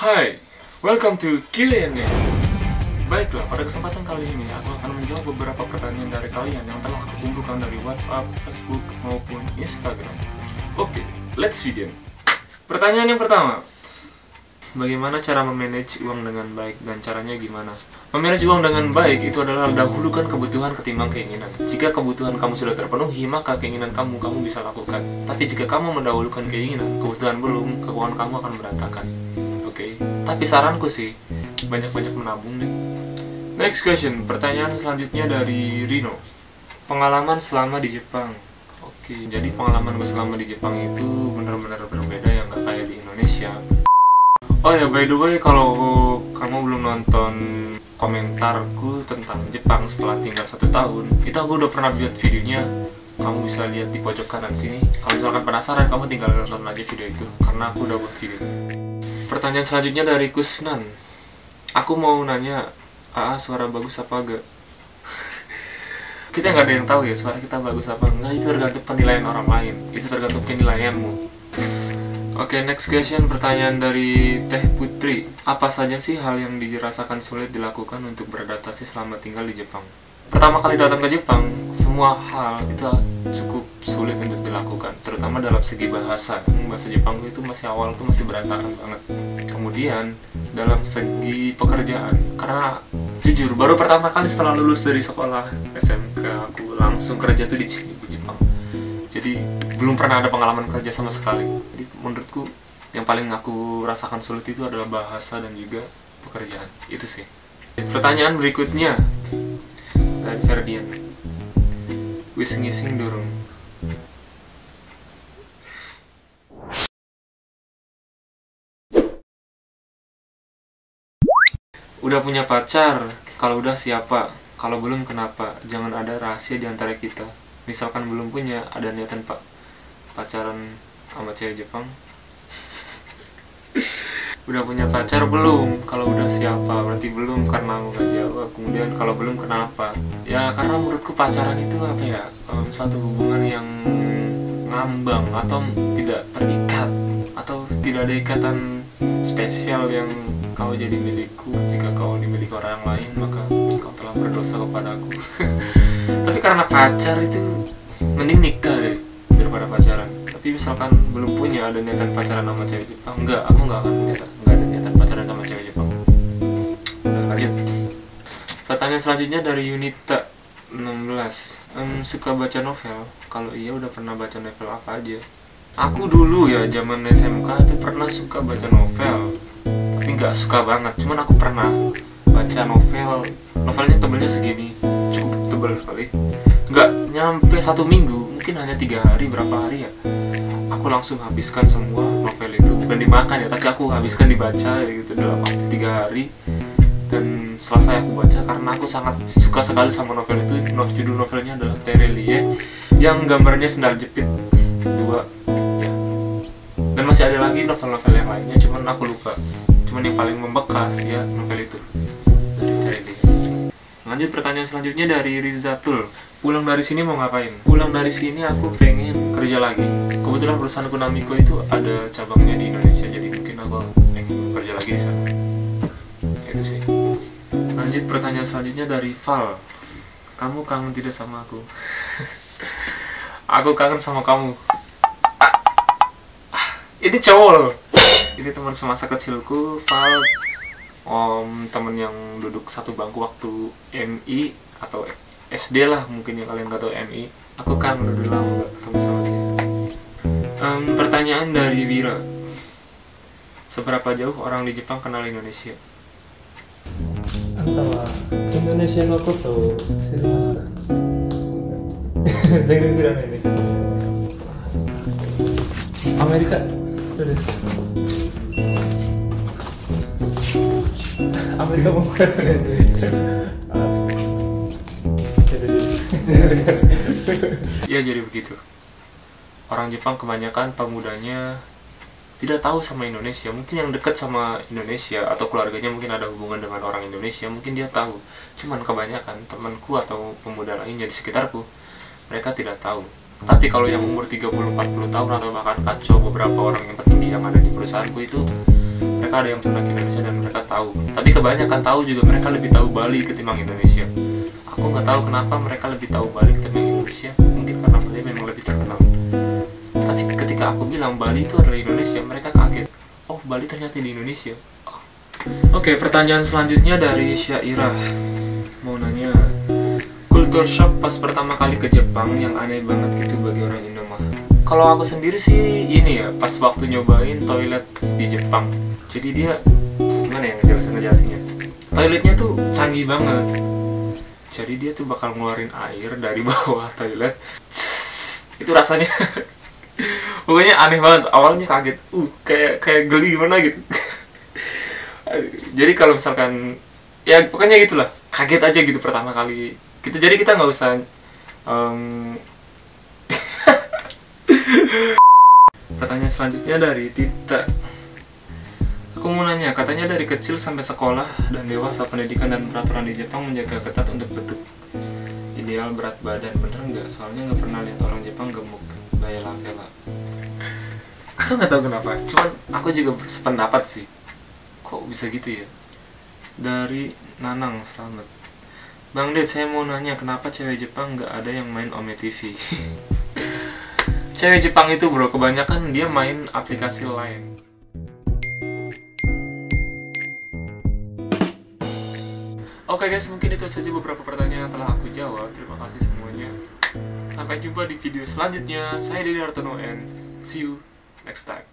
Hai, welcome to Q&A. Baiklah, pada kesempatan kali ini aku akan menjawab beberapa pertanyaan dari kalian yang telah aku kumpulkan dari WhatsApp, Facebook, maupun Instagram. Oke, let's begin. Pertanyaan yang pertama, bagaimana cara memanage uang dengan baik dan caranya gimana? Memanage uang dengan baik itu adalah dahulukan kebutuhan ketimbang keinginan. Jika kebutuhan kamu sudah terpenuhi, maka keinginan kamu bisa lakukan. Tapi jika kamu mendahulukan keinginan, kebutuhan belum, keuangan kamu akan berantakan. Oke. Tapi saranku sih, banyak-banyak menabung deh. Next question, pertanyaan selanjutnya dari Rino. Pengalaman selama di Jepang. Oke, jadi pengalaman gue selama di Jepang itu benar-benar berbeda yang gak kayak di Indonesia. Oh ya, by the way, kalau kamu belum nonton komentarku tentang Jepang setelah tinggal 1 tahun, itu aku udah pernah buat videonya. Kamu bisa lihat di pojok kanan sini. Kalau misalkan penasaran, kamu tinggal nonton aja video itu, karena aku udah buat video. Pertanyaan selanjutnya dari Kusnan. Aku mau nanya, suara bagus apa enggak? Kita nggak ada yang tahu ya suara kita bagus apa enggak, itu tergantung penilaian orang lain, itu tergantung penilaianmu. Oke, next question, pertanyaan dari Teh Putri. Apa saja sih hal yang dirasakan sulit dilakukan untuk beradaptasi selama tinggal di Jepang? Pertama kali datang ke Jepang, semua hal itu cukup sulit untuk dilakukan, terutama dalam segi bahasa. Bahasa Jepang itu masih awal tuh masih berantakan banget. Kemudian dalam segi pekerjaan, karena jujur baru pertama kali setelah lulus dari sekolah SMK aku langsung kerja tuh di Jepang. Jadi belum pernah ada pengalaman kerja sama sekali. Jadi menurutku yang paling aku rasakan sulit itu adalah bahasa dan juga pekerjaan. Itu sih. Pertanyaan berikutnya dari Ferdian. Wis ngising durung. Udah punya pacar? Kalau udah siapa? Kalau belum kenapa? Jangan ada rahasia di antara kita. Misalkan belum punya, ada niatan pacaran sama cewek Jepang. Udah punya pacar belum? Kalau udah siapa? Berarti belum, karena aku gak jawab. Kemudian kalau belum kenapa? Ya karena menurutku pacaran itu apa ya, satu hubungan yang ngambang atau tidak terikat, atau tidak ada ikatan spesial yang kau jadi milikku. Jika kau dimiliki orang lain, maka kau telah berdosa kepadaku. Tapi karena pacar itu mending nikah deh daripada pacaran. Tapi misalkan belum punya, ada niatan pacaran sama cewek Jepang, aku nggak ada niatan pacaran sama cewek Jepang. Udah, lanjut. Pertanyaan selanjutnya dari Yunita 16. Suka baca novel? Kalau iya, udah pernah baca novel apa aja? Aku dulu ya zaman SMK itu pernah suka baca novel, tapi nggak suka banget. Cuman aku pernah baca novelnya tebelnya segini, cukup tebel kali. Nggak nyampe 1 minggu, mungkin hanya 3 hari, berapa hari ya, aku langsung habiskan semua novel itu. Bukan dimakan ya, tapi aku habiskan dibaca gitu dalam waktu 3 hari. Dan selesai aku baca karena aku sangat suka sekali sama novel itu. Judul novelnya adalah Terelie, yang gambarnya sendal jepit 2 ya. Dan masih ada lagi novel-novel yang lainnya, cuman aku lupa. Cuman yang paling membekas ya novel itu dari Terelie. Lanjut, pertanyaan selanjutnya dari Rizatul. Pulang dari sini mau ngapain? Pulang dari sini aku pengen kerja lagi. Kebetulan perusahaan Kunamiko itu ada cabangnya di Indonesia, jadi mungkin aku pengen kerja lagi di sana. Itu sih. Lanjut, pertanyaan selanjutnya dari Val. Kamu kangen tidak sama aku? Aku kangen sama kamu. Ini cowok. Ini teman semasa kecilku, Val. Temen yang duduk satu bangku waktu MI atau SD lah mungkin, yang kalian gak tahu MI. Aku kangen, udah lama gak ketemu sama dia. Pertanyaan dari Wira. Seberapa jauh orang di Jepang kenal Indonesia? あんたはインドネシアのことを知りますか？全然知らないんだけど。アメリカどうですか？アメリカも来られないで。Ya, jadi begitu. Orang Jepang kebanyakan pemudanya tidak tahu sama Indonesia. Mungkin yang dekat sama Indonesia atau keluarganya mungkin ada hubungan dengan orang Indonesia, mungkin dia tahu. Cuman kebanyakan temanku atau pemuda lainnya di sekitarku, mereka tidak tahu. Tapi kalau yang umur 30-40 tahun atau bahkan kacau, beberapa orang yang petinggi yang ada di perusahaanku itu mereka ada yang pernah ke Indonesia dan mereka tahu. Tapi kebanyakan tahu juga mereka lebih tahu Bali ketimbang Indonesia. Aku nggak tahu kenapa mereka lebih tahu Bali ketimbang Indonesia. Mungkin karena Bali memang lebih terkenal. Tapi ketika aku bilang Bali itu adalah Indonesia, mereka kaget. Oh, Bali ternyata di Indonesia. Oh. Oke, pertanyaan selanjutnya dari Syairah. Mau nanya, kultur shock pas pertama kali ke Jepang yang aneh banget gitu bagi orang Indo mah. Kalau aku sendiri sih ini ya, pas waktu nyobain toilet di Jepang. Jadi dia gimana ya ngejelasinnya? Toiletnya tuh canggih banget. Jadi dia tuh bakal ngeluarin air dari bawah toilet. Itu rasanya pokoknya aneh banget. Awalnya kaget, kayak geli gimana gitu. Jadi kalau misalkan ya pokoknya gitulah, kaget aja gitu pertama kali gitu. Jadi kita nggak usah Pertanyaan selanjutnya dari Tita. Aku mau nanya, katanya dari kecil sampai sekolah dan dewasa pendidikan dan peraturan di Jepang menjaga ketat untuk bentuk ideal berat badan. Bener nggak? Soalnya nggak pernah lihat orang Jepang gemuk vela. Aku nggak tahu kenapa, cuman aku juga sependapat sih. Kok bisa gitu ya? Dari Nanang, selamat. Bang Ded, saya mau nanya, kenapa cewek Jepang nggak ada yang main Ome TV? Cewek Jepang itu bro, kebanyakan dia main aplikasi lain. Oke guys, mungkin itu saja beberapa pertanyaan yang telah aku jawab. Terima kasih semuanya. Sampai jumpa di video selanjutnya. Saya Dede Hartono and see you next time.